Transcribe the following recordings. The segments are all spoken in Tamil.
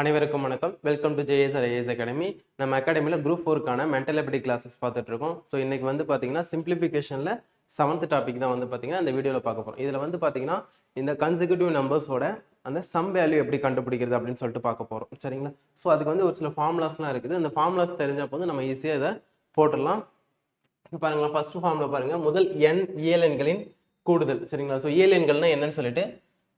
அனைவருக்கும் வணக்கம். Welcome to JSR IAS academy. நம்ம அகாடமியில் குரூப் 4க்கான மென்டல் எபிலிட்டி கிளாஸஸ் பார்த்துட்டு இருக்கோம். ஸோ இன்னைக்கு வந்து பார்த்தீங்கன்னா சிம்பிளிஃபிகேஷனில் 7th டாபிக் தான் வந்து பார்த்தீங்கன்னா இந்த வீடியோவில் பார்க்க போகிறோம். இதில் வந்து பார்த்தீங்கன்னா இந்த கன்சிக்யூட்டிவ் நம்பர்ஸோட அந்த சம் வேல்யூ எப்படி கண்டுபிடிக்கிறது அப்படின்னு சொல்லிட்டு பார்க்க போகிறோம். சரிங்களா? ஸோ அதுக்கு வந்து ஒரு சில ஃபார்முலாஸ்லாம் இருக்குது. அந்த ஃபார்முலாஸ் தெரிஞ்ச போது நம்ம ஈஸியாக இதை போட்டுடலாம். பாருங்களா, ஃபர்ஸ்ட் ஃபார்முலா பாருங்க. முதல் n இயல் எண்களின் கூடுதல். சரிங்களா? ஸோ இயல் எண்கள்னா என்னன்னு சொல்லிட்டு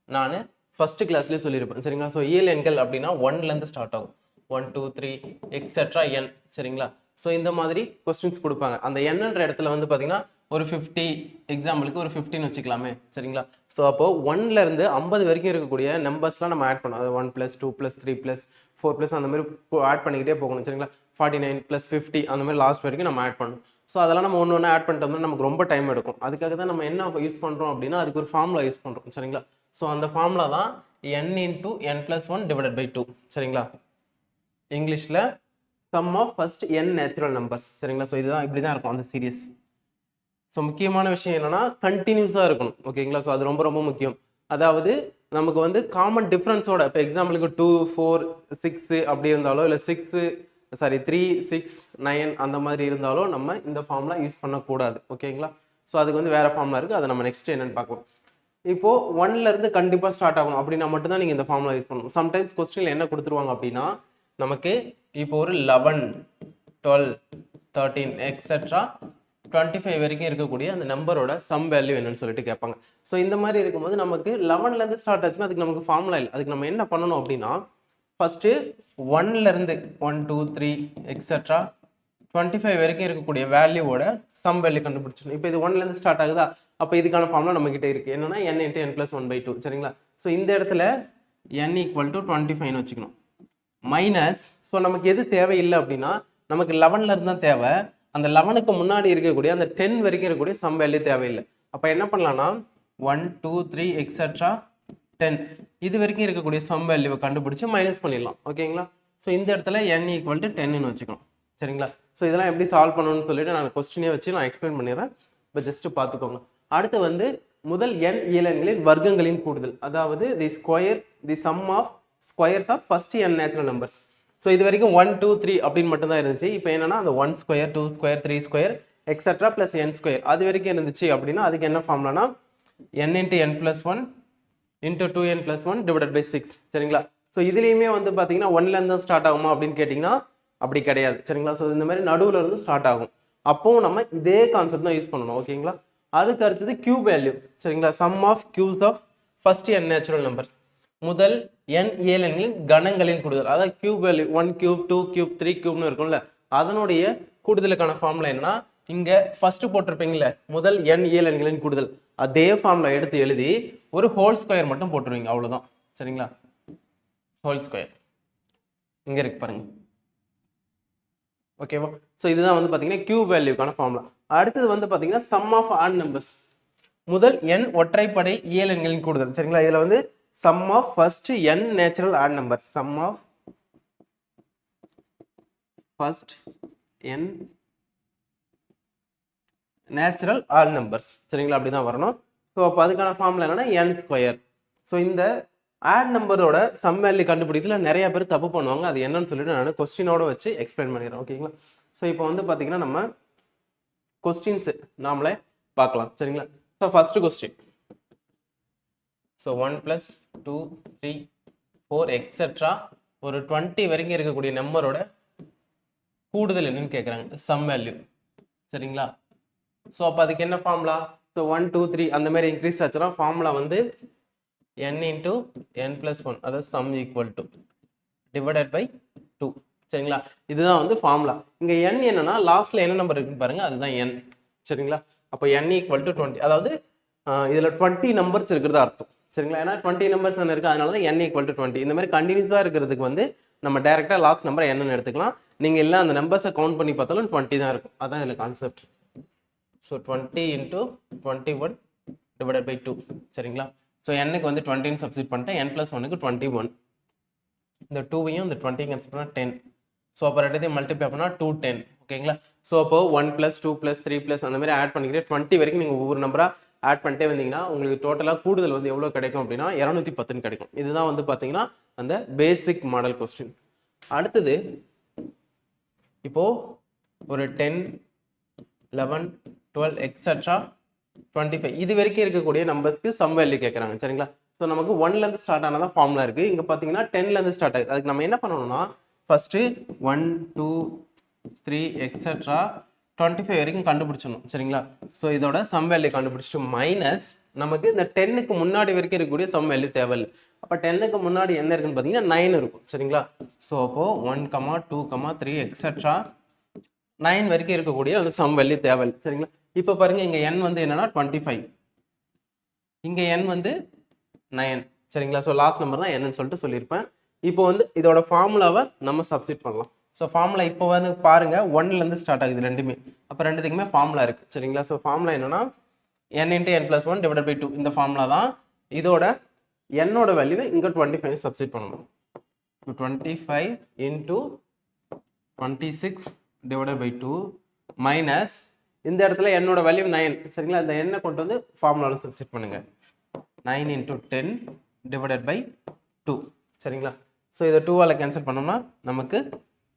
நான் ஃபர்ஸ்ட் கிளாஸ்லேயே சொல்லியிருப்பேன். சரிங்களா? ஸோ இயல் எண்கள் அப்படின்னா 1லேருந்து ஸ்டார்ட் ஆகும். 1 2 3 எக்ஸெட்ரா n. சரிங்களா? ஸோ இந்த மாதிரி கொஸ்டின்ஸ் கொடுப்பாங்க. அந்த என்னன்ற இடத்துல வந்து பார்த்தீங்கன்னா ஒரு 50 எக்ஸாம்பிளுக்கு ஒரு 15 வச்சுக்கலாமே. சரிங்களா? ஸோ அப்போ 1லேருந்து 50 வரைக்கும் இருக்கக்கூடிய நம்பர்ஸ்லாம் நம்ம ஆட் பண்ணணும். அது 1 + 2 + 3 + 4 அந்த மாதிரி ஆட் பண்ணிக்கிட்டே போகணும். சரிங்களா? 49 + 50 அந்த மாதிரி லாஸ்ட் வரைக்கும் நம்ம ஆட் பண்ணணும். ஸோ அதெல்லாம் நம்ம ஒன்று ஒன்று ஆட் பண்ணிட்டோம்னா நமக்கு ரொம்ப டைம் எடுக்கும். அதுக்காக தான் நம்ம என்ன யூஸ் பண்ணுறோம் அப்படின்னா அதுக்கு ஒரு ஃபார்முலா யூஸ் பண்ணுறோம். சரிங்களா? ஸோ அந்த ஃபார்முலா தான் n × n + 1 / 2. சரிங்களா? இங்கிலீஷில் sum of first n natural numbers. சரிங்களா? ஸோ இதுதான் இப்படி தான் இருக்கும் அந்த சீரியஸ். ஸோ முக்கியமான விஷயம் என்னன்னா கண்டினியூஸாக இருக்கணும். ஓகேங்களா? ஸோ அது ரொம்ப ரொம்ப முக்கியம். அதாவது நமக்கு வந்து காமன் டிஃப்ரென்ஸோட இப்போ எக்ஸாம்பிளுக்கு 2 4 6 அப்படி இருந்தாலோ இல்லை 3 6 9 அந்த மாதிரி இருந்தாலோ நம்ம இந்த ஃபார்முலா யூஸ் பண்ணக்கூடாது. ஓகேங்களா? ஸோ அதுக்கு வந்து வேற ஃபார்முலா இருக்குது. அதை நம்ம நெக்ஸ்ட் என்னன்னு பார்ப்போம். இப்போ 1லேருந்து கண்டிப்பாக ஸ்டார்ட் ஆகணும் அப்படின்னா மட்டும்தான் நீங்கள் இந்த ஃபார்முலா யூஸ் பண்ணணும். சம்டைம்ஸ் கொஸ்டினில் என்ன கொடுத்துருவாங்க அப்படின்னா நமக்கு இப்போ ஒரு 11 12 13 எக்ஸெட்ரா 25 வரைக்கும் இருக்கக்கூடிய அந்த நம்பரோட சம் வேல்யூ என்னன்னு சொல்லிட்டு கேட்பாங்க. ஸோ இந்த மாதிரி இருக்கும்போது நமக்கு 11லேருந்து ஸ்டார்ட் ஆச்சுன்னா அதுக்கு நமக்கு ஃபார்முலா இல்லை. அதுக்கு நம்ம என்ன பண்ணணும் அப்படின்னா ஃபர்ஸ்ட் 1லேருந்து 1 2 3 எக்ஸெட்ரா 25 வரைக்கும் இருக்கக்கூடிய வேல்யூவோட சம் வேல்யூ கண்டுபிடிச்சிடணும். இப்போ இது 1லேருந்து ஸ்டார்ட் ஆகுதா? அப்போ இதுக்கான ஃபார்முலா நம்ம கிட்ட இருக்கு. என்னன்னா n × n + 1/2. சரிங்களா? ஸோ இந்த இடத்துல n = 25 வச்சுக்கணும். மைனஸ், ஸோ நமக்கு எது தேவையில்லை அப்படின்னா நமக்கு 11லேருந்து தான் தேவை. அந்த 11க்கு முன்னாடி இருக்கக்கூடிய அந்த 10 வரைக்கும் இருக்கக்கூடிய சம் வேல்யூ தேவையில்லை. அப்போ என்ன பண்ணலாம்னா 1 2 3 எக்ஸெட்ரா 10 இது வரைக்கும் இருக்கக்கூடிய சம் வேல்யூவை கண்டுபிடிச்சு மைனஸ் பண்ணிடலாம். ஓகேங்களா? ஸோ இந்த இடத்துல n = 10ன்னு வச்சுக்கணும். சரிங்களா? ஸோ இதெல்லாம் எப்படி சால்வ் பண்ணணும்னு சொல்லிட்டு நான் கொஸ்டினே வச்சு நான் எக்ஸ்பிளைன் பண்ணிடுறேன். இப்போ ஜஸ்ட் பார்த்துக்கோங்க. அடுத்து வந்து முதல் n இயலெண்களின் வர்க்கங்களின் கூடுதல், அதாவது the sum of squares of first n natural numbers. So இது வரைக்கும் 1 2 3 அப்படின்னு மட்டும் தான் இருந்துச்சு. இப்போ என்னன்னா அந்த 1 square 2 square 3 square etcetera plus n square அது வரைக்கும் இருந்துச்சு அப்படின்னா அதுக்கு என்ன ஃபார்முலானா n × n + 1 × 2n + 1 / 6. சரிங்களா? ஸோ இதுலேயுமே வந்து பார்த்தீங்கன்னா 1லேருந்து தான் ஸ்டார்ட் ஆகுமா அப்படின்னு கேட்டிங்கன்னா அப்படி கிடையாது. சரிங்களா? ஸோ இந்த மாதிரி நடுவில் இருந்து ஸ்டார்ட் ஆகும். அப்போவும் நம்ம இதே கான்செப்ட் தான் யூஸ் பண்ணணும். ஓகேங்களா? அதுக்கு அடுத்தது கியூப் வேல்யூ. சரிங்களா? Sum of cubes of first n natural number. முதல் n இயலெண்களின் கணங்களின் கூடுதல், அதாவது கியூப் வேல்யூ 1 கியூப் 2 கியூப் 3 கியூப்னு இருக்கும்ல, அதனுடைய கூடுதலுக்கான ஃபார்முலா என்னன்னா இங்க ஃபர்ஸ்ட் போட்டிருப்பீங்கல்ல முதல் n இயலெண்களின் கூடுதல், அதே ஃபார்முலா எடுத்து எழுதி ஒரு ஹோல் ஸ்கொயர் மட்டும் போட்டுருவீங்க. அவ்வளவுதான். சரிங்களா? ஹோல் ஸ்கொயர் இங்க இருக்கு பாருங்க. ஓகேவா? ஸோ இதுதான் வந்து பார்த்தீங்கன்னா கியூப் வேல்யூக்கான ஃபார்முலா. அடுத்தது வந்து பார்த்தீங்கன்னா சம் ஆஃப் ஆட் நம்பர்ஸ். முதல் n ஒற்றைப்படை இயலெண்களின் கூடுதல். சரிங்களா? இதுல வந்து sum of first n natural odd numbers. Sum of first n natural odd numbers. சரிங்களா? அப்படிதான் வரணும். ஸோ அப்போ அதுக்கான ஃபார்முலா என்னன்னா n ஸ்கொயர். ஸோ இந்த ஆட் நம்பரோட சம் வேல்யூ கண்டுபிடிக்கிறதுல நிறைய பேர் தப்பு பண்ணுவாங்க. அது என்னன்னு சொல்லிட்டு நான் கொஸ்டினோட வச்சு எக்ஸ்பிளைன் பண்ணிடுறேன். ஓகேங்களா? ஸோ இப்போ வந்து பார்த்தீங்கன்னா நம்ம கொஸ்டின்ஸ் நாமளே பார்க்கலாம். சரிங்களா? So first question. So 1 + 2 3 4 etcetera ஒரு 20 வரைக்கும் இருக்கக்கூடிய நம்பரோட கூடுதல் என்னன்னு கேட்குறாங்க, சம் வேல்யூ. சரிங்களா? ஸோ அப்போ அதுக்கு என்ன ஃபார்முலா? ஸோ 1 2 3 அந்த மாதிரி இன்க்ரீஸ் ஆச்சுன்னா ஃபார்முலா வந்து n × n + 1, அதாவது sum equal to divided by 2. சரிங்களா? இதுதான் வந்து ஃபார்முலா. இங்க n என்னன்னா லாஸ்ட்ல என்ன நம்பர் இருக்குன்னு பாருங்க, அதுதான் n. சரிங்களா? அப்போ n = 20, அதாவது இதுல 20 நம்பர்ஸ் இருக்கிறதா அர்த்தம். சரிங்களா? ஏன்னா 20 நம்பர்ஸ் இருக்கு, அதனால தான் n = 20. இந்த மாதிரி கண்டினியூஸா இருக்கிறதுக்கு வந்து நம்ம டைரக்டா லாஸ்ட் நம்பர் என்னன்னு எடுத்துக்கலாம். நீங்க எல்லாம் அந்த நம்பர்ஸை கவுண்ட் பண்ணி பார்த்தாலும் 20 தான் இருக்கும். அதான் இதுல கான்செப்ட். So 20 × 21 divided by 2. சரிங்களா? ஸோ n-க்கு வந்து 20ன்னு சப்ஸ்டிட் பண்ணிட்டேன். n + 1க்கு 21. இந்த 2வையும் இந்த 20 கன்சிடர் பண்ணா 10. ஸோ அப்போ ரெண்டுத்தையும் மல்டிப்ளை பண்ணா 210. ஓகேங்களா? ஸோ அப்போ 1 + 2 + 3 + அந்த மாதிரி ஆட் பண்ணிக்கிட்டே 20 வரைக்கும் நீங்கள் ஒவ்வொரு நம்பரா ஆட் பண்ணிட்டே வந்தீங்கன்னா உங்களுக்கு டோட்டலாக கூடுதல் வந்து எவ்வளோ கிடைக்கும் அப்படின்னா 210 கிடைக்கும். இதுதான் வந்து பார்த்தீங்கன்னா அந்த பேசிக் மாடல் கொஸ்டின். அடுத்தது இப்போ ஒரு 10, 11, 12 எக்ஸெட்ரா 25 இது வரைக்கும் இருக்கக்கூடிய நம்பர்ஸ்க்கு சம் வேல்யூ கேட்குறாங்க. சரிங்களா? ஸோ நமக்கு 1லேருந்து ஸ்டார்ட் ஆனதான் ஃபார்முலா இருக்கு. இங்கே பார்த்தீங்கன்னா 10லேருந்து ஸ்டார்ட் ஆகுது. அதுக்கு நம்ம என்ன பண்ணணும்னா ஃபர்ஸ்ட் 1, 2, 3 எக்ஸெட்ரா 25 வரைக்கும் கண்டுபிடிச்சணும். சரிங்களா? ஸோ இதோட சம் வேல்யூ கண்டுபிடிச்சிட்டு மைனஸ் நமக்கு இந்த 10க்கு முன்னாடி வரைக்கும் இருக்கக்கூடிய சம் வேல்யூ தேவை. அப்போ 10க்கு முன்னாடி என்ன இருக்குன்னு பார்த்தீங்கன்னா 9 இருக்கும். சரிங்களா? ஸோ அப்போ 1, 2, 3 எக்ஸெட்ரா 9 வரைக்கும் இருக்கக்கூடிய அந்த சம் வேல்யூ தேவை. சரிங்களா? இப்போ பாருங்க இங்க n வந்து என்னன்னா 25, இங்க n வந்து 9. சரிங்களா? ஸோ லாஸ்ட் நம்பர் தான் என்னன்னு சொல்லிட்டு சொல்லியிருப்பேன். இப்போ வந்து இதோட ஃபார்முலாவை நம்ம சப்ஸ்டிட் பண்ணலாம். ஸோ ஃபார்முலா இப்போ வந்து பாருங்க 1லேருந்து ஸ்டார்ட் ஆகுது ரெண்டுமே. அப்போ ரெண்டுத்துக்குமே ஃபார்முலா இருக்கு. சரிங்களா? ஸோ ஃபார்முலா என்னன்னா n × n+1 / 2. இந்த ஃபார்முலா தான். இதோட என்னோட வேல்யூவை இங்க 25 சப்ஸ்டிட் பண்ணணும். ஸோ 25 × 26 / 2 மைனஸ் இந்த இடத்துல என்னோட வேல்யூ 9. சரிங்களா? இந்த எண்ணை கொண்டு வந்து ஃபார்முலாவில் சப்ஸ்டிட் பண்ணுங்க. 9 × 10 / 2. சரிங்களா? ஸோ இதை 2ஆல் கேன்சல் பண்ணோம்னா நமக்கு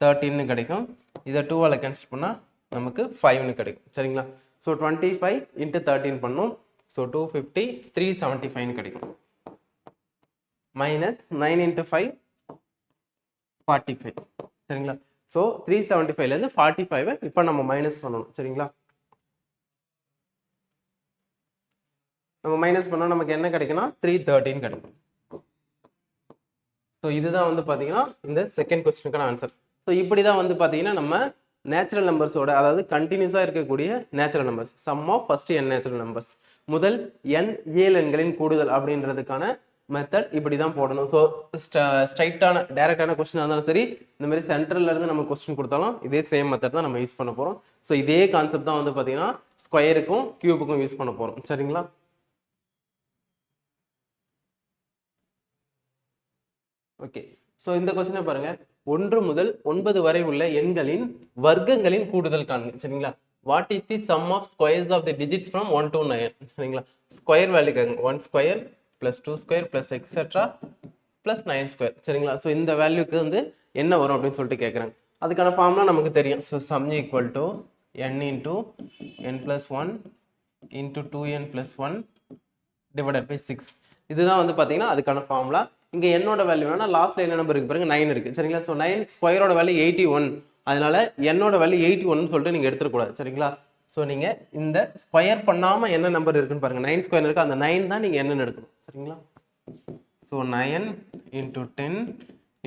13 கிடைக்கும். இதை 2ஆல் கேன்சல் பண்ணால் நமக்கு 5 கிடைக்கும். சரிங்களா? ஸோ 25 × 13 பண்ணும். ஸோ 250, 375 கிடைக்கும். மைனஸ் 9 × 5 45. சரிங்களா? ஸோ 375லேருந்து 45 இப்போ நம்ம மைனஸ் பண்ணணும். சரிங்களா? நம்ம மைனஸ் பண்ணால் நமக்கு என்ன கிடைக்கும்னா 313 கிடைக்கும். ஸோ இதுதான் வந்து பார்த்தீங்கன்னா இந்த செகண்ட் கொஸ்டினுக்கான ஆன்சர். ஸோ இப்படி தான் வந்து பார்த்தீங்கன்னா நம்ம நேச்சுரல் நம்பர்ஸோட அதாவது கண்டினியூஸாக இருக்கக்கூடிய natural numbers sum of first n natural numbers முதல் n இயல் எண்களின் கூடுதல் அப்படின்றதுக்கான மெத்தட் இப்படி தான் போடணும். ஸோ ஸ்ட்ரைட்டான டைரக்டான கொஸ்டின் இருந்தாலும் சரி, இந்த மாதிரி சென்டர்ல இருந்து நம்ம கொஸ்டின் கொடுத்தாலும் இதே சேம் மெத்தட் தான் நம்ம யூஸ் பண்ண போகிறோம். ஸோ இதே கான்செப்ட் தான் வந்து பார்த்தீங்கன்னா ஸ்கொயருக்கும் கியூபுக்கும் யூஸ் பண்ண போகிறோம். சரிங்களா? ஓகே. ஸோ இந்த கொஸ்டினை பாருங்க. 1 முதல் 9 வரை உள்ள எண்களின் வர்க்கங்களின் கூடுதல் காண்க. சரிங்களா? What is the sum of squares of the digits from 1 to 9? சரிங்களா? ஸ்கொயர் வேல்யூ கேட்குங்க. 1 ஸ்கொயர் + 2 ஸ்கொயர் + எக்ஸெட்ரா + 9 ஸ்கொயர். சரிங்களா? ஸோ இந்த வேல்யூக்கு வந்து என்ன வரும் அப்படின்னு சொல்லிட்டு கேட்குறாங்க. அதுக்கான ஃபார்ம்லாம் நமக்கு தெரியும். So some equal to n × n+1 × 2n + 1 / 6. இதுதான் வந்து பார்த்தீங்கன்னா அதுக்கான ஃபார்முலா. இங்க என்னோட வேல்யூ வேணா லாஸ்ட்ல என்ன நம்பர் இருக்கு பாருங்க 9 இருக்கு. சரிங்களா? ஸோ 9 ஸ்கொயரோட வேல்யூ 81. அதனால என்னோட வேல்யூ 81 சொல்லிட்டு நீங்க எடுத்துக்கூடாது. சரிங்களா? ஸோ நீங்க இந்த ஸ்கொயர் பண்ணாம என்ன நம்பர் இருக்குன்னு பாருங்க. 9 ஸ்கொயர் இருக்கு. அந்த 9 தான் நீங்க என்னன்னு எடுக்கணும். சரிங்களா? ஸோ 9 × 10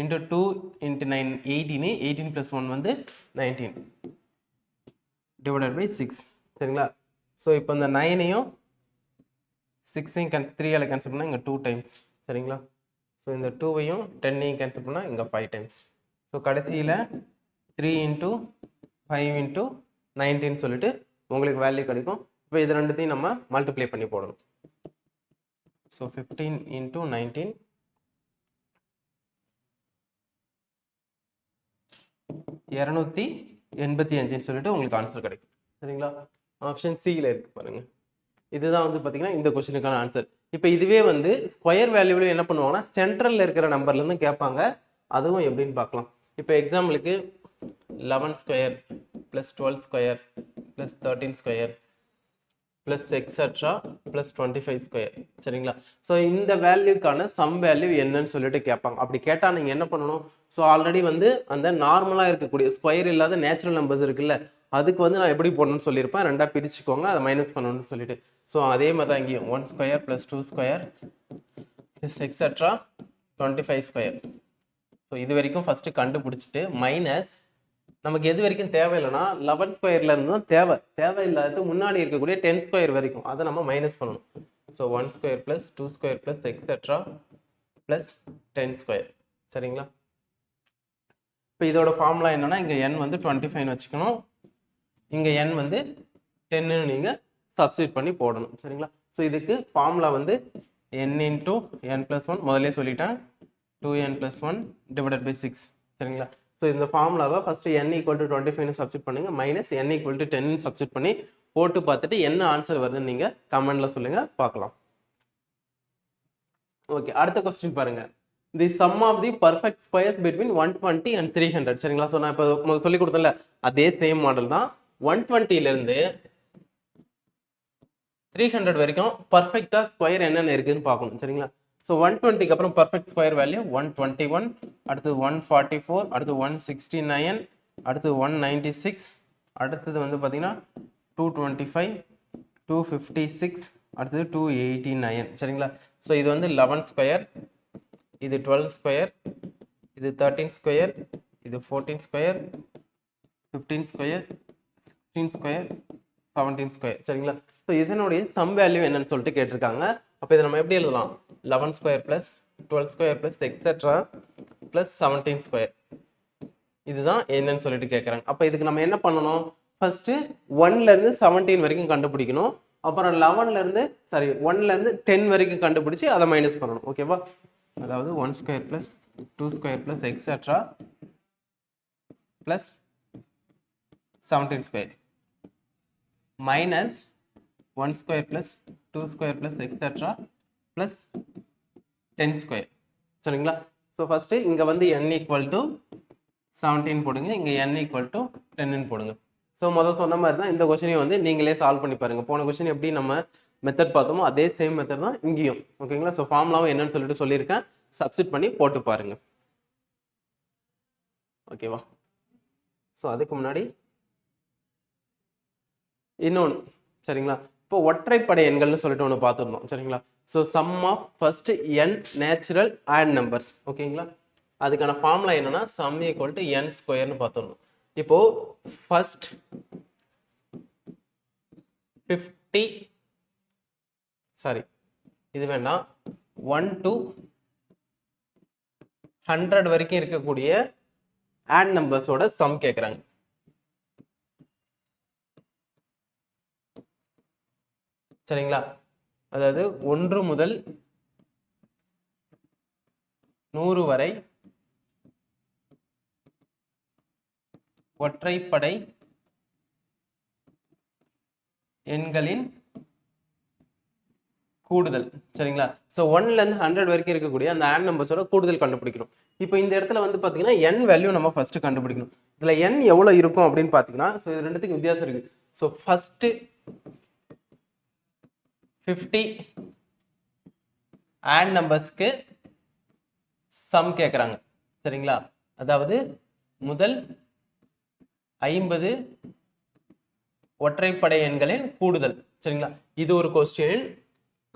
× 2 × 9 18. 18 + 1 வந்து 19 / 6. சரிங்களா? ஸோ இப்போ இந்த 9ஐயும் 6ஐயும் 3ஆல் கேன்சல் பண்ணால் இங்கே 2 டைம்ஸ். சரிங்களா? ஸோ இந்த 2ஐயும் 10ஐயும் கேன்சல் பண்ணால் இங்கே 5 டைம்ஸ். ஸோ கடைசியில் 3 × 5 × 19 சொல்லிட்டு உங்களுக்கு வேல்யூ கிடைக்கும். இப்போ இது ரெண்டுத்தையும் நம்ம மல்டிப்ளை பண்ணி போடணும். ஸோ 15 × 19 285 சொல்லிட்டு உங்களுக்கு ஆன்சர் கிடைக்கும். சரிங்களா? ஆப்ஷன் சியில் இருக்கு பாருங்க. இதுதான் வந்து பார்த்தீங்கன்னா இந்த கொஸ்டினுக்கான ஆன்சர். இப்போ இதுவே வந்து ஸ்கொயர் வேல்யூவில் என்ன பண்ணுவாங்கன்னா சென்ட்ரலில் இருக்கிற நம்பர்லேருந்து கேட்பாங்க. அதுவும் எப்படின்னு பார்க்கலாம். இப்போ எக்ஸாம்பிளுக்கு 11 square + 12 square + 13 square + etcetera + 25 square. சரிங்களா? ஸோ இந்த வேல்யூக்கான சம் வேல்யூ என்னன்னு சொல்லிட்டு கேட்பாங்க. அப்படி கேட்டால் நீங்கள் என்ன பண்ணணும்? ஸோ ஆல்ரெடி வந்து அந்த நார்மலாக இருக்கக்கூடிய ஸ்கொயர் இல்லாத நேச்சுரல் நம்பர்ஸ் இருக்குல்ல, அதுக்கு வந்து நான் எப்படி போடணும்னு சொல்லியிருப்பேன். ரெண்டாக பிரிச்சுக்கோங்க, அதை மைனஸ் பண்ணணும்னு சொல்லிட்டு. ஸோ அதே மாதிரி தான் இங்கேயும் 1 square + 2 square + etcetera 25 square. So இது வரைக்கும் ஃபர்ஸ்ட் கண்டுபிடிச்சிட்டு மைனஸ் நமக்கு எது வரைக்கும் தேவையில்லைன்னா 11 ஸ்கொயர்ல இருந்து தான் தேவையில்லாத முன்னாடி இருக்கக்கூடிய 10 ஸ்கொயர் வரைக்கும் அதை நம்ம மைனஸ் பண்ணணும். So 1 square + 2 square + etcetera + 10 square. சரிங்களா? இப்போ இதோட ஃபார்முலா என்னன்னா இங்கே n வந்து 25 வச்சுக்கணும், இங்கே n வந்து 10ன்னு நீங்கள் சப்ஸ்டிட் பண்ணி போடணும். சரிங்களா? ஸோ இதுக்கு ஃபார்முலா வந்து n × n+1 முதல்ல சொல்லிட்டேன் 2n + 1 / 6. சரிங்களா? ஸோ இந்த ஃபார்முலாவை first n equal to 25 substitute பண்ணுங்க, minus n equal to 10 substitute பண்ணி போட்டு பார்த்துட்டு என்ன ஆன்சர் வருதுன்னு நீங்க கமெண்ட்ல சொல்லுங்க, பார்க்கலாம். ஓகே, அடுத்த கொஸ்டின் பாருங்க. The sum of the perfect squares between 120 and 300. சரிங்களா? ஸோ நான் இப்போ சொல்லி கொடுத்தேன்ல அதே சேம் மாடல் தான். 120ல இருந்து 300 வரைக்கும் பர்ஃபெக்டா ஸ்கொயர் என்னென்ன இருக்குன்னு பார்க்கணும். சரிங்களா? ஸோ 120க்கு அப்புறம் பர்ஃபெக்ட் ஸ்கொயர் வேல்யூ 121, அடுத்து 144, அடுத்து 169, அடுத்து 196, அடுத்தது வந்து பார்த்தீங்கன்னா 225, 256, அடுத்தது 289. சரிங்களா? ஸோ இது வந்து 11 ஸ்கொயர், இது 12 ஸ்கொயர், இது 13 ஸ்கொயர், இது 14 ஸ்கொயர், 15 ஸ்கொயர், 16 ஸ்கொயர், 17 ஸ்கொயர். சரிங்களா? ஸோ இதனுடைய சம் வேல்யூ என்னன்னு சொல்லிட்டு கேட்டிருக்காங்க. அப்போ இதை நம்ம எப்படி எழுதலாம்? 11 square plus 12 square plus etcetera plus 17 square. இதுதான் என்னன்னு சொல்லிட்டு கேட்குறாங்க. அப்போ இதுக்கு நம்ம என்ன பண்ணணும்? ஃபர்ஸ்ட் 1ல இருந்து 17 வரைக்கும் கண்டுபிடிக்கணும். அப்புறம் 11ல இருந்து 1ல இருந்து 10 வரைக்கும் கண்டுபிடிச்சு அதை மைனஸ் பண்ணணும். ஓகேவா? அதாவது 1 square plus 2 square plus etcetera plus 17 square minus 1 square plus 2 square plus etcetera plus 10 square. சரிங்களா? ஸோ ஃபர்ஸ்ட் இங்க வந்து n ஈக்குவல் டு 17 போடுங்க, இங்க n ஈக்குவல் டு 10 போடுங்க. ஸோ முதல் சொன்ன மாதிரி தான் இந்த கொஸ்டினையும் வந்து நீங்களே சால்வ் பண்ணி பாருங்க. போன கொஸ்டின் எப்படி நம்ம மெத்தட் பார்த்தோமோ அதே சேம் மெத்தட் தான் இங்கேயும். ஓகேங்களா? ஸோ ஃபார்முலாவும் என்னன்னு சொல்லிட்டு சொல்லியிருக்கேன், சப்ஸ்டிட் பண்ணி போட்டு பாருங்க. ஓகேவா? ஸோ அதுக்கு முன்னாடி இன்னொன்று. சரிங்களா? இப்போ ஒற்றைப்படை எண்கள்னு சொல்லிட்டு ஒன்று பார்த்துருந்தோம். சரிங்களா? So sum of first n natural odd numbers. ஓகேங்களா? அதுக்கான ஃபார்முலா என்னன்னா சம் ஈக்குவல் டு n ஸ்கொயர்னு பார்த்துருந்தோம். இப்போ ஃபர்ஸ்ட் 50, இது வேணா 1 to 100 வரைக்கும் இருக்கக்கூடிய ஆட் நம்பர்ஸோட சம் கேட்குறாங்க. சரிங்களா? அதாவது 1 முதல் 100 வரை ஒற்றைப்படை எண்களின் கூடுதல். சரிங்களா? ஸோ 1ல இருந்து 100 வரைக்கும் இருக்கக்கூடிய அந்த ஆட் நம்பர்ஸோட கூடுதல் கண்டுபிடிக்கணும். இப்போ இந்த இடத்துல வந்து பார்த்தீங்கன்னா n வேல்யூ நம்ம ஃபர்ஸ்ட் கண்டுபிடிக்கணும். இதுல n எவ்வளோ இருக்கும் அப்படின்னு பார்த்தீங்கன்னா, ஸோ இது ரெண்டுத்துக்கு வித்தியாசம் இருக்கு. ஸோ ஃபர்ஸ்ட் 50 ஆட் நம்பர்ஸ்க்கு சம் கேட்குறாங்க. சரிங்களா? அதாவது முதல் 50 ஒற்றைப்படை எண்களின் கூடுதல். சரிங்களா? இது ஒரு கொஸ்டின்,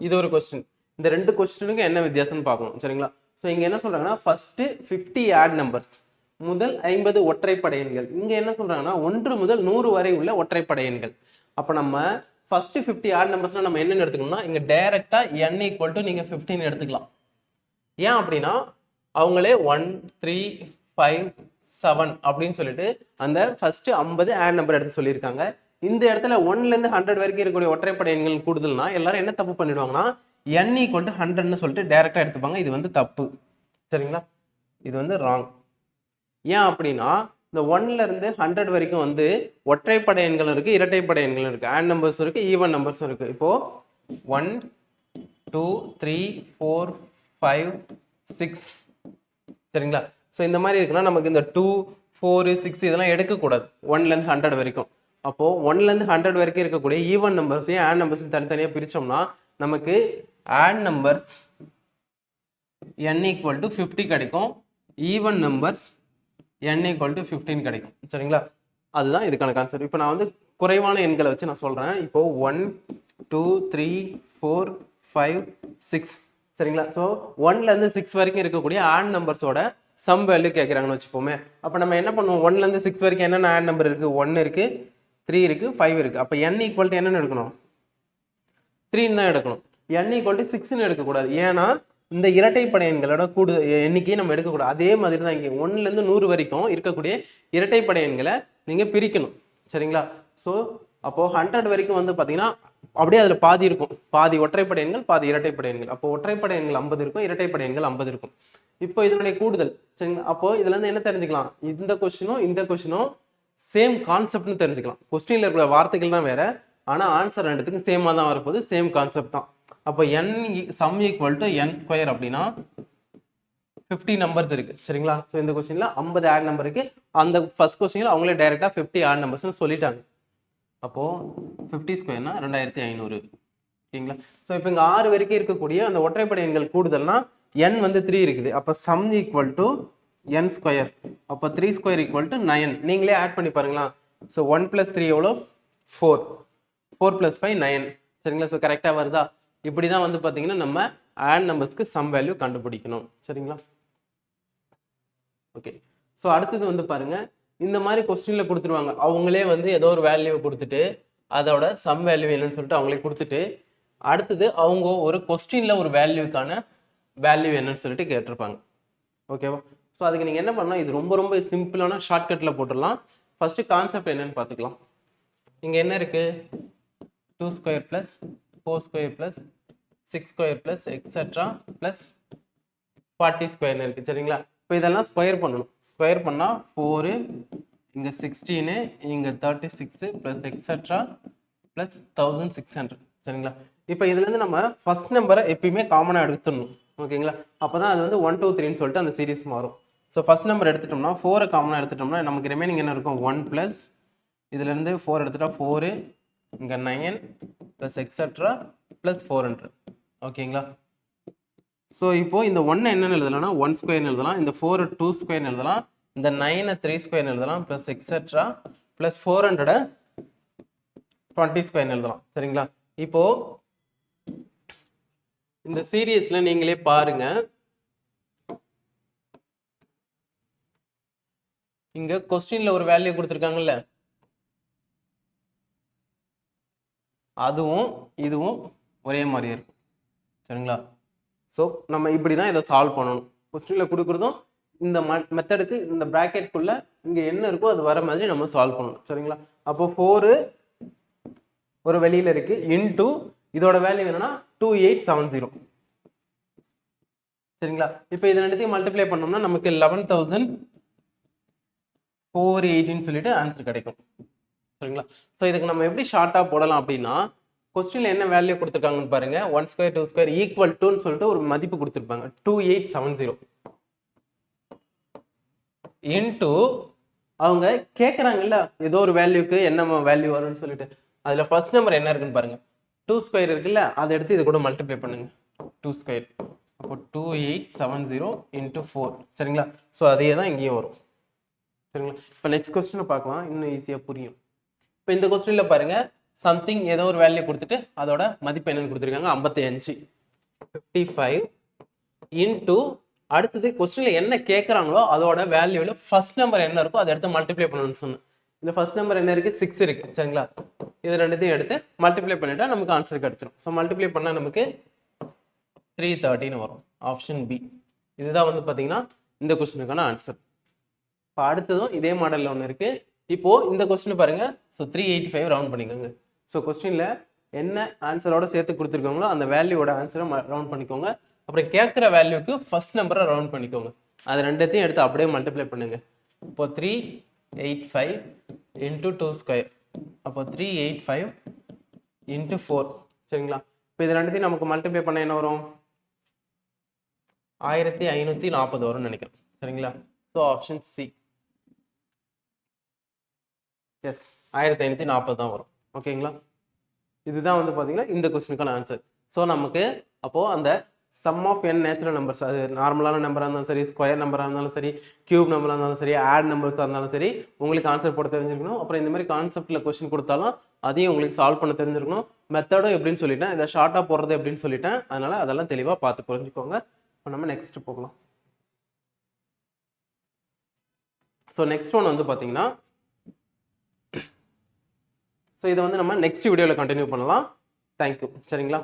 இது ஒரு கொஸ்டின். இந்த ரெண்டு கொஸ்டினுக்கு என்ன வித்தியாசம்னு பார்க்கணும். சரிங்களா? ஸோ இங்க என்ன சொல்றாங்கன்னா ஃபர்ஸ்ட் 50 ஆட் நம்பர்ஸ், முதல் 50 ஒற்றைப்படை எண்கள். இங்க என்ன சொல்றாங்கன்னா 1 முதல் 100 வரை உள்ள ஒற்றைப்படை எண்கள். அப்ப நம்ம ஃபர்ஸ்ட் 50 ஆட் நம்பர்ஸ்னா நம்ம என்னன்னு எடுத்துக்கணும்னா இங்க டைரக்டா n ஈக்குவல் டு நீங்க 15 எடுத்துக்கலாம். ஏன் அப்படின்னா அவங்களே 1 3 5 7 அப்படின்னு சொல்லிட்டு அந்த ஃபர்ஸ்ட் 50 ஆட் நம்பர் எடுத்து சொல்லியிருக்காங்க. இந்த இடத்துல 1ல இருந்து 100 வரைக்கும் இருக்கக்கூடிய ஒற்றைப்படை எண்கள் கூடுதல்னா எல்லாரும் என்ன தப்பு பண்ணிடுவாங்கன்னா n ஈக்குவல் டு 100ன்னு சொல்லிட்டு டைரக்டா எடுத்துப்பாங்க. இது வந்து தப்பு. சரிங்களா? இது வந்து ராங். ஏன் அப்படின்னா இந்த 1ல இருந்து 100 வரைக்கும் வந்து ஒற்றைப்படை எண்களும் இருக்கு, இரட்டைப்படை எண்களும் இருக்கு, ஆட் நம்பர்ஸ் இருக்கு, ஈவன் நம்பர்ஸும் இருக்கு. இப்போ 1 2 3 4 5 6. சரிங்களா? ஸோ இந்த மாதிரி இருக்குன்னா நமக்கு இந்த 2 4 6 இதெல்லாம் எடுக்கக்கூடாது 1ல இருந்து 100 வரைக்கும். அப்போ 1ல இருந்து 100 வரைக்கும் இருக்கக்கூடிய ஈவன் நம்பர்ஸையும் ஆட் நம்பர்ஸையும் தனித்தனியாக பிரிச்சோம்னா நமக்கு odd numbers n equal to 50 கிடைக்கும், even numbers n equal to 15 கிடைக்கும். சரிங்களா? அதுதான் இதுக்கான கான்செப்ட். இப்போ நான் வந்து குறைவான எண்களை வச்சு நான் சொல்றேன். இப்போ 1 2 3 4 5 6. சரிங்களா? ஸோ 1ல இருந்து 6 வரைக்கும் இருக்கக்கூடிய ஆட் நம்பர்ஸோட சம் வேல்யூ கேட்குறாங்கன்னு வச்சுப்போமே. அப்போ நம்ம என்ன பண்ணுவோம்? 1ல இருந்து 6 வரைக்கும் என்னென்ன ஆட் நம்பர் இருக்கு? 1 இருக்கு, 3 இருக்கு, 5 இருக்கு. அப்போ n ஈக்குவல் டு என்னன்னு எடுக்கணும்? 3 தான் எடுக்கணும். n ஈக்குவல் டு 6ன்னு எடுக்கக்கூடாது. ஏன்னா இந்த இரட்டைப்படை எண்களோட கூடுதல் எண்ணிக்கையை நம்ம எடுக்கக்கூடாது. அதே மாதிரி தான் இங்கே 1ல இருந்து 100 வரைக்கும் இருக்கக்கூடிய இரட்டைப்படை எண்களை நீங்க பிரிக்கணும். சரிங்களா? ஸோ அப்போ 100 வரைக்கும் வந்து பார்த்தீங்கன்னா அப்படியே அதில் பாதி இருக்கும், பாதி ஒற்றைப்படை எண்கள் பாதி இரட்டைப்படை எண்கள். அப்போ ஒற்றைப்படை எண்கள் 50 இருக்கும், இரட்டைப்படை எண்கள் 50 இருக்கும். இப்போ இதனுடைய கூடுதல் சரிங்களா. அப்போ இதுல இருந்து என்ன தெரிஞ்சுக்கலாம், இந்த கொஸ்டினும் சேம் கான்செப்ட்னு தெரிஞ்சுக்கலாம். கொஸ்டின்ல இருக்கிற வார்த்தைகள் தான் வேற, ஆனா ஆன்சர் ரெண்டுத்துக்கும் சேமா தான் வரப்போகுது, சேம் கான்செப்ட் தான். அப்போ n some equal to n square அப்படின்னா 50 நம்பர்ஸ் இருக்கு சரிங்களா. ஸோ இந்த கொஸ்டின்ல 50 ஆட் நம்பர் இருக்கு. அந்த ஃபர்ஸ்ட் கொஸ்டின்ல அவங்களே டைரக்டா 50 ஆட் நம்பர்ஸ்னு சொல்லிட்டாங்க. அப்போ 50 ஸ்கொயர்னா 2500 ஓகேங்களா. ஸோ இப்போ இங்க 6 வரைக்கும் இருக்கக்கூடிய அந்த ஒற்றைப்படை எண்கள் கூடுதல்னா n வந்து 3 இருக்குது. அப்போ some equal to n square. அப்போ 3 ஸ்கொயர் ஈக்குவல் டு 9. நீங்களே ஆட் பண்ணி பாருங்களா. ஸோ 1 + 3 எவ்வளோ 4, 4 + 5 9 சரிங்களா. ஸோ கரெக்டாக வருதா. இப்படி தான் வந்து பார்த்தீங்கன்னா நம்ம ஆட் நம்பர்ஸ்க்கு சம் வேல்யூ கண்டுபிடிக்கணும் சரிங்களா. ஓகே. ஸோ அடுத்தது வந்து பாருங்க, இந்த மாதிரி கொஸ்டின்ல கொடுத்துருவாங்க. அவங்களே வந்து ஏதோ ஒரு வேல்யூ கொடுத்துட்டு அதோட சம் வேல்யூ என்னன்னு சொல்லிட்டு அவங்களே கொடுத்துட்டு அடுத்தது அவங்க ஒரு கொஸ்டின்ல ஒரு வேல்யூக்கான வேல்யூ என்னன்னு சொல்லிட்டு கேட்டிருப்பாங்க. ஓகேவா. ஸோ அதுக்கு நீங்க என்ன பண்ணலாம், இது ரொம்ப ரொம்ப சிம்பிளான ஷார்ட்கட்ல போட்டுடலாம். ஃபர்ஸ்ட் கான்செப்ட் என்னன்னு பார்த்துக்கலாம். இங்க என்ன இருக்கு, 2 square plus 4 square plus 6 square plus etcetera plus 40 ஸ்கொயர்னு இருக்கு சரிங்களா. இப்போ இதெல்லாம் ஸ்கொயர் பண்ணணும். ஸ்கொயர் பண்ணா 4 இங்க 16 இங்க 36 பிளஸ் எக்ஸெட்ரா பிளஸ் 1600 சரிங்களா. இப்போ இதுல இருந்து நம்ம ஃபர்ஸ்ட் நம்பரை எப்பயுமே காமனா எடுத்துடணும் ஓகேங்களா. அப்பதான் அது வந்து 1 2 3ன்னு சொல்லிட்டு அந்த சீரிஸ் மாறும். ஸோ ஃபர்ஸ்ட் நம்பர் எடுத்துட்டோம்னா 4 காமனா எடுத்துட்டோம்னா நமக்கு ரிமைனிங் என்ன இருக்கும், 1 பிளஸ் இதுல இருந்து 4 எடுத்துட்டா 4 இங்க 9 பிளஸ் எக்ஸெட்ரா பிளஸ் 400 ஓகேங்களா. ஸோ இப்போ இந்த 1 என்னன்னு எழுதலாம்னா 1 ஸ்கொயர்னு எழுதலாம், இந்த 4 2 ஸ்கொயர்னு எழுதலாம், இந்த 9 3 ஸ்கொயர்னு எழுதலாம், பிளஸ் எக்ஸெட்ரா பிளஸ் 400 20 ஸ்கொயர்னு எழுதலாம் சரிங்களா. இப்போ இந்த சீரியஸ்ல நீங்களே பாருங்க, இங்க கொஸ்டின்ல ஒரு வேல்யூ கொடுத்துருக்காங்கல்ல, அதுவும் இதுவும் ஒரே மாதிரி இருக்கும் சரிங்களா. ஸோ நம்ம இப்படிதான் இதை சால்வ் பண்ணணும். கொஸ்டின்ல கொடுக்குறதும் இந்த மெத்தடுக்கு இந்த பிராக்கெட்குள்ள இங்க என்ன இருக்கோ அது வர மாதிரி நம்ம சால்வ் பண்ணணும் சரிங்களா. அப்போ 4 ஒரு வெளியில இருக்கு இன்டு இதோட வேல்யூ என்னன்னா 2870 சரிங்களா. இப்போ இது ரெண்டுத்தையும் மல்டிப்ளை பண்ணோம்னா நமக்கு 11,480 சொல்லிட்டு ஆன்சர் கிடைக்கும் சரிங்களா. ஸோ இதுக்கு நம்ம எப்படி ஷார்ட்டா போடலாம் அப்படின்னா, கொஸ்டின்ல என்ன வேல்யூ கொடுத்துருக்காங்கன்னு பாருங்க, 1 ஸ்கொயர் 2 ஸ்கொயர் ஈக்குவல் டுன்னு சொல்லிட்டு ஒரு மதிப்பு கொடுத்துருப்பாங்க 2870 இன்டு அவங்க கேட்கறாங்கல்ல ஏதோ ஒரு வேல்யூக்கு என்ன வேல்யூ வரும்னு சொல்லிட்டு, அதுல ஃபர்ஸ்ட் நம்பர் என்ன இருக்குன்னு பாருங்க, 2 ஸ்கொயர் இருக்குல்ல, அதை எடுத்து இது கூட மல்டிப்ளை பண்ணுங்க 2 ஸ்கொயர். அப்போ 2870 இன்டு 4 சரிங்களா. ஸோ அதே தான் இங்கேயும் வரும் சரிங்களா. இப்போ நெக்ஸ்ட் கொஸ்டினை பார்க்கலாம், இன்னும் ஈஸியா புரியும். இப்போ இந்த கொஸ்டின்ல பாருங்க, சம்திங் ஏதோ ஒரு வேல்யூ கொடுத்துட்டு அதோட மதிப்பு என்னன்னு கொடுத்துருக்காங்க 55 55 இன்டு அடுத்தது கொஸ்டின்ல என்ன கேட்கறாங்களோ அதோட வேல்யூல ஃபர்ஸ்ட் நம்பர் என்ன இருக்கோ அதை எடுத்து மல்டிப்ளை பண்ணணும்னு சொன்னேன். இந்த ஃபர்ஸ்ட் நம்பர் என்ன இருக்கு 6 இருக்கு சரிங்களா. இது ரெண்டுத்தையும் எடுத்து மல்டிப்ளை பண்ணிட்டா நமக்கு ஆன்சர் கிடைச்சிடும். ஸோ மல்டிப்ளை பண்ணா நமக்கு 330 வரும், ஆப்ஷன் பி. இதுதான் வந்து பாத்தீங்கன்னா இந்த கொஸ்டினுக்கான ஆன்சர். இப்போ அடுத்ததும் இதே மாடல்ல ஒன்று இருக்கு. இப்போ இந்த கொஸ்டின் பாருங்க, ஸோ 385 ரவுண்ட் பண்ணிக்கோங்க. ஸோ கொஸ்டின்ல என்ன ஆன்சரோட சேர்த்து கொடுத்துருக்காங்களோ அந்த வேல்யூவோட ஆன்சரை ரவுண்ட் பண்ணிக்கோங்க. அப்புறம் கேட்குற வேல்யூக்கு ஃபர்ஸ்ட் நம்பரை ரவுண்ட் பண்ணிக்கோங்க. அது ரெண்டுத்தையும் எடுத்து அப்படியே மல்டிப்ளை பண்ணுங்க. இப்போ 385 இன்டூ 2 ஸ்கொயர், அப்போ 385 இன்டூ 4 சரிங்களா. இப்போ இது ரெண்டுத்தையும் நமக்கு மல்டிப்ளை பண்ண என்ன வரும், 1540 வரும்னு நினைக்கிறேன் சரிங்களா. ஸோ ஆப்ஷன் சி, எஸ் 1540 தான் வரும் ஓகேங்களா. இதுதான் வந்து பாத்தீங்கன்னா இந்த கொஸ்டினுக்கான ஆன்சர். ஸோ நமக்கு அப்போ அந்த sum of n natural numbers, அது நார்மலான நம்பராக இருந்தாலும் சரி, ஸ்கொயர் நம்பராக இருந்தாலும் சரி, கியூப் நம்பராக இருந்தாலும் சரி, ஆட் நம்பர்ஸாக இருந்தாலும் சரி, உங்களுக்கு ஆன்சர் போட தெரிஞ்சிருக்கணும். அப்புறம் இந்த மாதிரி கான்செப்ட்ல கொஸ்டின் கொடுத்தாலும் அதையும் உங்களுக்கு சால்வ் பண்ண தெரிஞ்சிருக்கணும். மெத்தடும் எப்படின்னு சொல்லிட்டேன், இதை ஷார்ட்டா போடுறது எப்படின்னு சொல்லிட்டேன். அதனால அதெல்லாம் தெளிவா பார்த்து புரிஞ்சுக்கோங்க. இப்போ நம்ம நெக்ஸ்ட் போகலாம். ஸோ நெக்ஸ்ட் ஒன் வந்து பாத்தீங்கன்னா, ஸோ இதை வந்து நம்ம நெக்ஸ்ட் வீடியோவில் கண்டினியூ பண்ணலாம். தேங்க்யூ சரிங்களா.